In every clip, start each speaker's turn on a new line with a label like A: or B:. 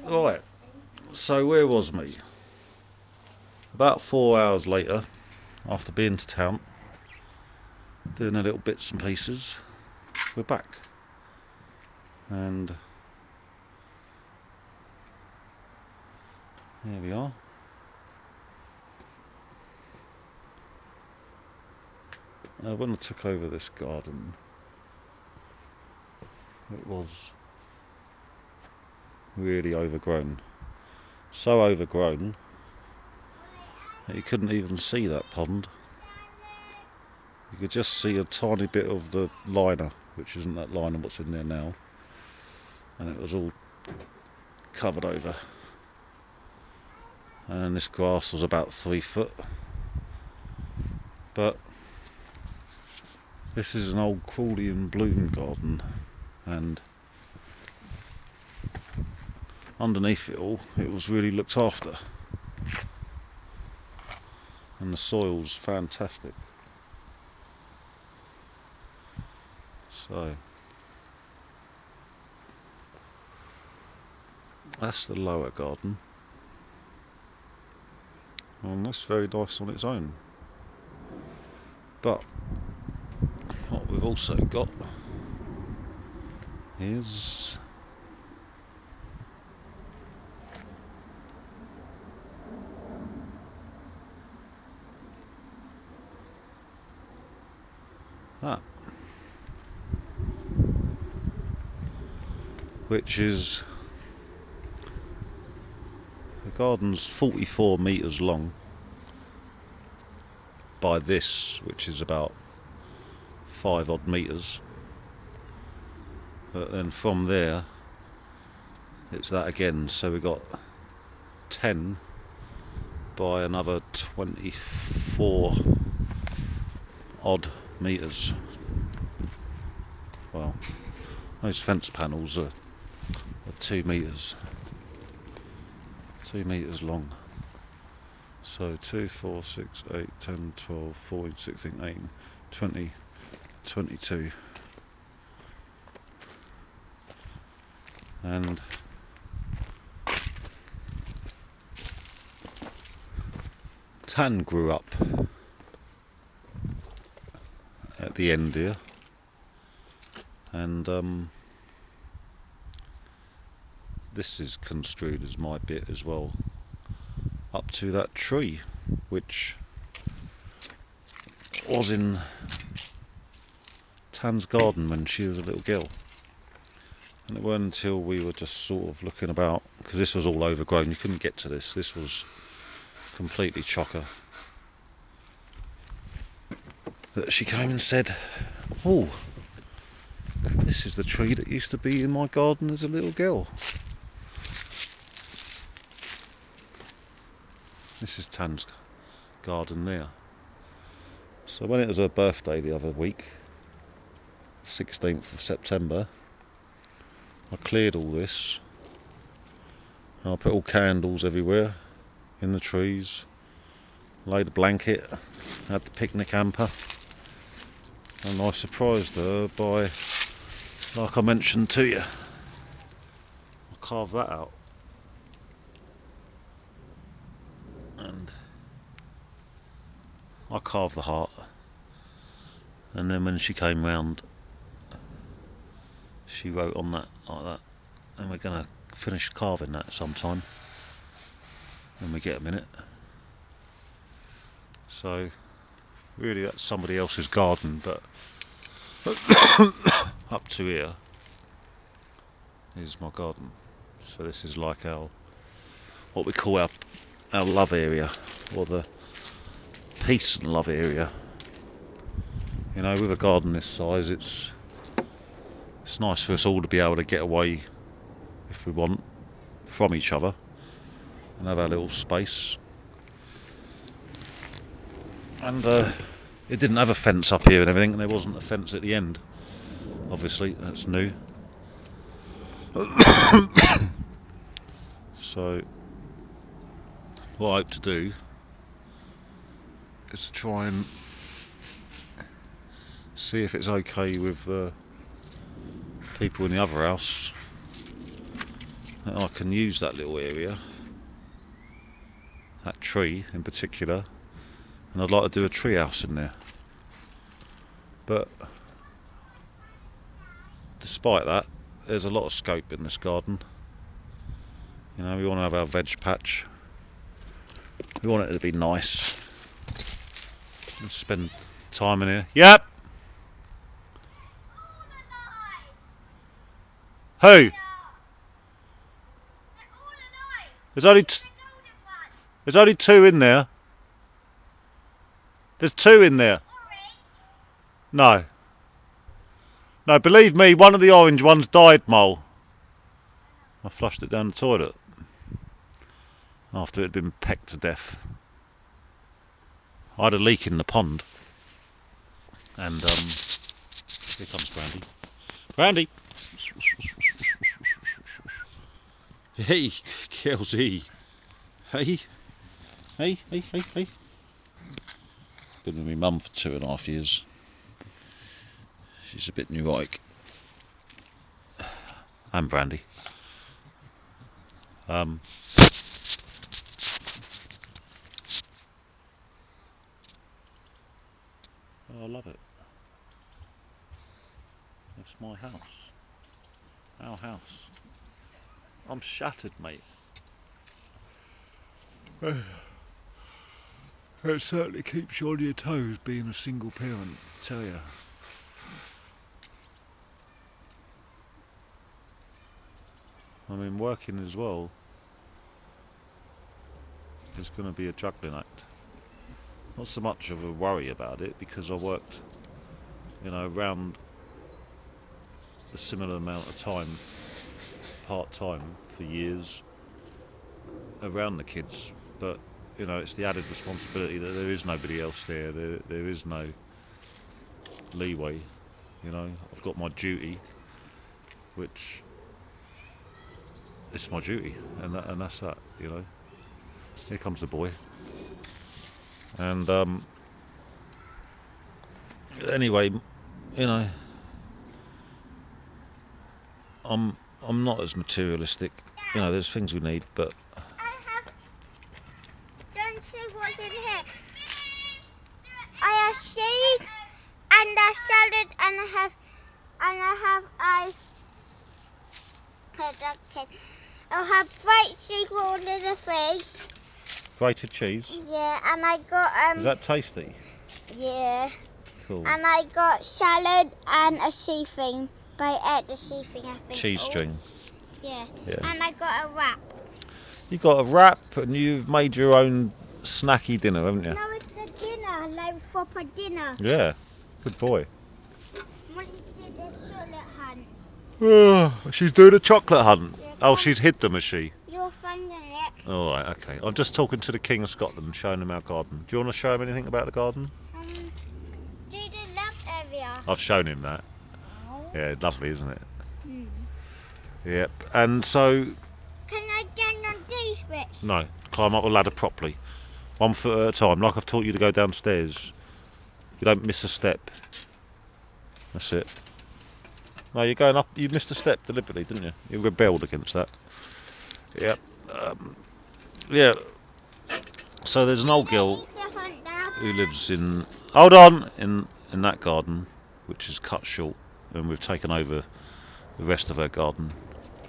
A: Right, so where was me? About 4 hours later, after being to town, doing a little bits and pieces, we're back. And here we are. When I took over this garden, it was really overgrown. So overgrown that you couldn't even see that pond. You could just see a tiny bit of the liner, which isn't that liner what's in there now, and it was all covered over. And this grass was about 3 foot, but this is an old Crawley and Bloom garden, and underneath it all, it was really looked after, and the soil's fantastic. So that's the lower garden, and that's very nice on its own. But what we've also got is that, which is, the garden's 44 metres long by this, which is about 5 odd metres, but then from there it's that again, so we've got 10 by another 24 odd metres. Well, those fence panels are 2 metres long. So 2, 4, 6, 8, 10, 12, 14, 16, 18, 20, 22. And Tan grew up at the end here, and this is construed as my bit as well, up to that tree which was in Tan's garden when she was a little girl. And it wasn't until we were just sort of looking about, because this was all overgrown, you couldn't get to this was completely chocker, that she came and said, "Oh, this is the tree that used to be in my garden as a little girl." This is Tan's garden there. So when it was her birthday the other week, 16th of September, I cleared all this, and I put all candles everywhere, in the trees, laid a blanket, had the picnic hamper, and I surprised her by, like I mentioned to you, I carved that out, and I carved the heart, and then when she came round, she wrote on that like that, and we're going to finish carving that sometime when we get a minute. So really that's somebody else's garden, but up to here is my garden. So this is like our, what we call our love area, or the peace and love area. You know, with a garden this size, it's nice for us all to be able to get away, if we want, from each other and have our little space. And it didn't have a fence up here and everything, and there wasn't a fence at the end. Obviously, that's new. So what I hope to do is to try and see if it's okay with people in the other house And I can use that little area, that tree in particular, and I'd like to do a tree house in there. But despite that, there's a lot of scope in this garden. You know, we want to have our veg patch. We want it to be nice. And spend time in here. Yep. Who? There's only two in there. There's two in there. No. No, believe me, one of the orange ones died, Mole. I flushed it down the toilet after it had been pecked to death. I had a leak in the pond. And, here comes Brandy. Brandy! Hey, Kelsey. Hey. Hey. Been with my mum for 2.5 years. She's a bit neurotic. And Brandy. Oh, I love it. It's my house. Our house. I'm shattered, mate. It certainly keeps you on your toes being a single parent, I tell you. I mean, working as well is going to be a juggling act. Not so much of a worry about it because I worked, you know, around a similar amount of time, part-time for years, around the kids. But, you know, it's the added responsibility that there is nobody else there. There is no leeway. You know, I've got my duty, which it's my duty, and that's that. You know, here comes the boy, and anyway, you know, I'm not as materialistic. You know, there's things we need, but
B: don't see what's in here. I have seed and a salad, and I'll have fried seed rolled in a fish.
A: grated cheese.
B: Yeah, and I got
A: Is that tasty?
B: Yeah.
A: Cool.
B: And I got salad and a sea thing. But I ate the sea thing, I think.
A: Cheese string.
B: Yeah.
A: Yeah.
B: And I got a wrap.
A: You got a wrap, and you've made your own snacky dinner, haven't you?
B: No, it's the dinner, like proper dinner.
A: Yeah. Good boy.
B: What did the chocolate hunt?
A: Oh, she's doing a chocolate hunt.
B: Yeah,
A: Oh, she's hid them, has she?
B: You're finding it.
A: All right, okay. I'm just talking to the King of Scotland, showing him our garden. Do you want to show him anything about the garden?
B: Do the love area.
A: I've shown him that.
B: Oh.
A: Yeah, lovely, isn't it?
B: Mm.
A: Yep. And so,
B: Can I stand on these bits?
A: no, climb up a ladder properly. 1 foot at a time, like I've taught you to go downstairs. You don't miss a step. That's it. No, you're going up. You missed a step deliberately, didn't you? You rebelled against that. Yep. Yeah. So there's an old girl who lives in. Hold on, in that garden, which is cut short, and we've taken over the rest of her garden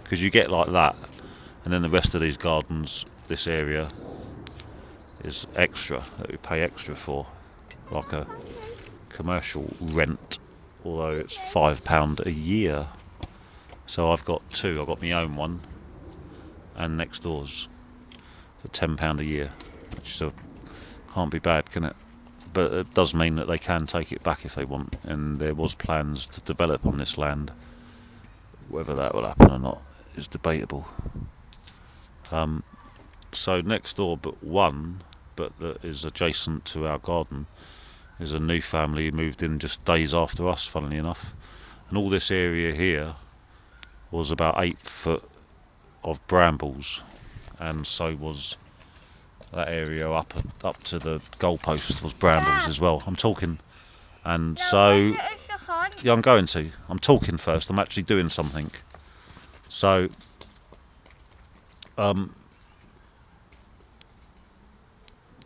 A: because you get like that, and then the rest of these gardens, this area, is extra that we pay extra for, like a commercial rent. Although it's £5 a year. So I've got two. I've got my own one and next door's for £10 a year, which can't be bad, can it? But it does mean that they can take it back if they want, and there was plans to develop on this land. Whether that will happen or not is debatable. So next door but one, but that is adjacent to our garden, there's a new family who moved in just days after us, funnily enough, and all this area here was about 8 foot of brambles, and so was that area up to the goalpost was brambles as well. I'm talking, and so yeah, I'm going to. I'm talking first. I'm actually doing something. So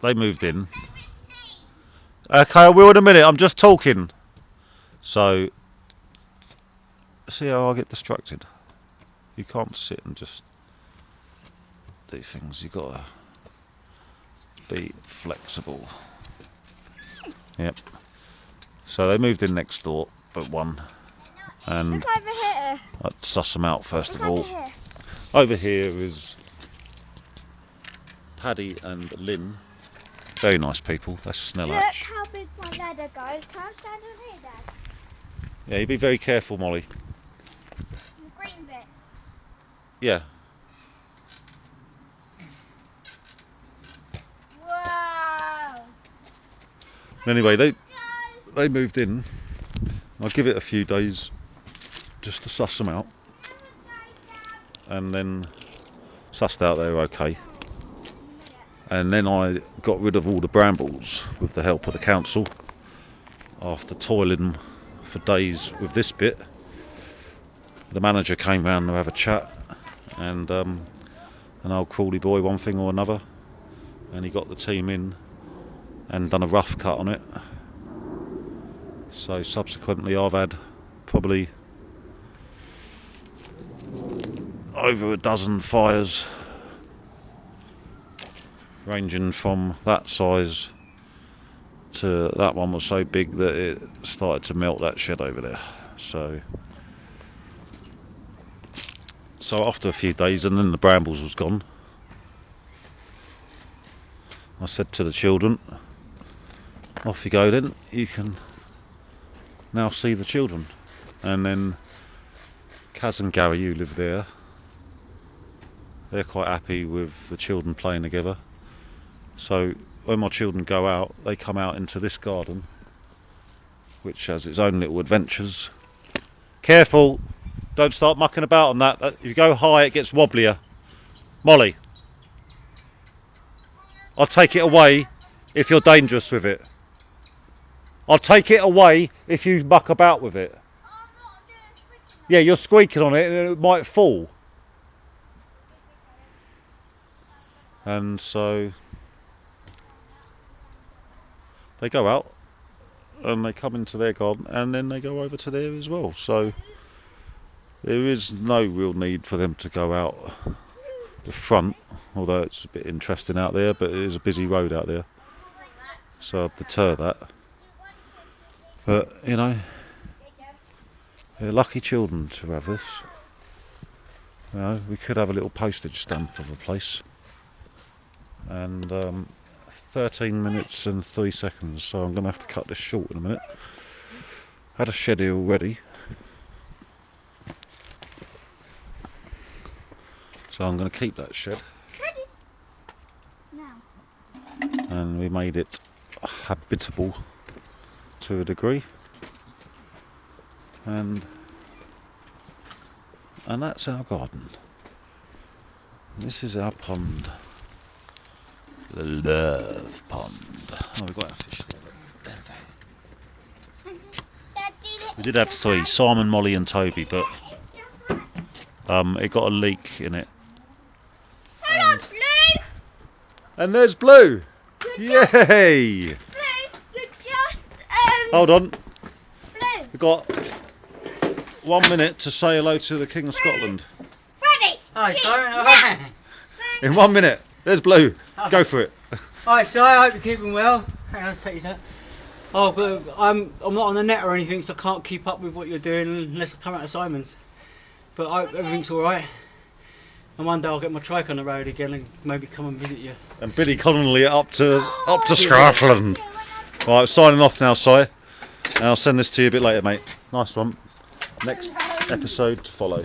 A: they moved in. Okay, I will in a minute. I'm just talking. So, see how I get distracted? You can't sit and just do things. You've got to be flexible. Yep. So they moved in next door, but one. And
B: look over here.
A: I'd suss them out first of
B: Look
A: all.
B: over here.
A: Over here is Paddy and Lynn. Very nice people. That's Snell
B: Look
A: Hatch.
B: how big my ladder goes. Can I stand on here, Dad?
A: Yeah, you be very careful, Molly.
B: The green bit.
A: Yeah.
B: Whoa!
A: Anyway, they moved in. I'll give it a few days just to suss them out, and then sussed out they were okay. And then I got rid of all the brambles with the help of the council after toiling for days with this bit. The manager came round to have a chat, and an old crawly boy, one thing or another, and he got the team in and done a rough cut on it. So subsequently I've had probably over a dozen fires, ranging from that size to that one was so big that it started to melt that shed over there. So after a few days, and then the brambles was gone, I said to the children, off you go then, you can now see the children. And then Kaz and Gary, who live there, they're quite happy with the children playing together. So when my children go out, they come out into this garden, which has its own little adventures. Careful, don't start mucking about on that. If you go high, it gets wobblier. Molly, I'll take it away if you're dangerous with it. I'll take it away if you muck about with it. Yeah, you're squeaking on it and it might fall. And so they go out and they come into their garden, and then they go over to there as well. So there is no real need for them to go out the front, although it's a bit interesting out there, but it is a busy road out there, so I'd deter that. But you know, they're lucky children to have this. You know, we could have a little postage stamp of a place. And 13 minutes and 3 seconds, so I'm going to have to cut this short in a minute. Had a shed here already, so I'm going to keep that shed. And we made it habitable to a degree, and that's our garden. This is our pond, the love pond. Oh, we've got our fish there. There we go. We did have 3, Simon, Molly and Toby, but it got a leak in it.
B: Hello, Blue!
A: And there's Blue!
B: You're
A: Yay!
B: Blue, you're just
A: Hold on,
B: Blue.
A: we've got 1 minute to say hello to the King of Scotland.
B: Ready?
C: Hi, sorry. Alright.
A: In 1 minute, there's Blue. Go for it.
C: Hi, Si. I hope you're keeping well. Hang on, let's take this out. Oh, but I'm not on the net or anything, so I can't keep up with what you're doing unless I come out of Simon's. But I hope everything's all right. And one day I'll get my trike on the road again and maybe come and visit you.
A: And Billy Connolly up to Scotland. Right, signing off now, Si. And I'll send this to you a bit later, mate. Nice one. Next episode to follow.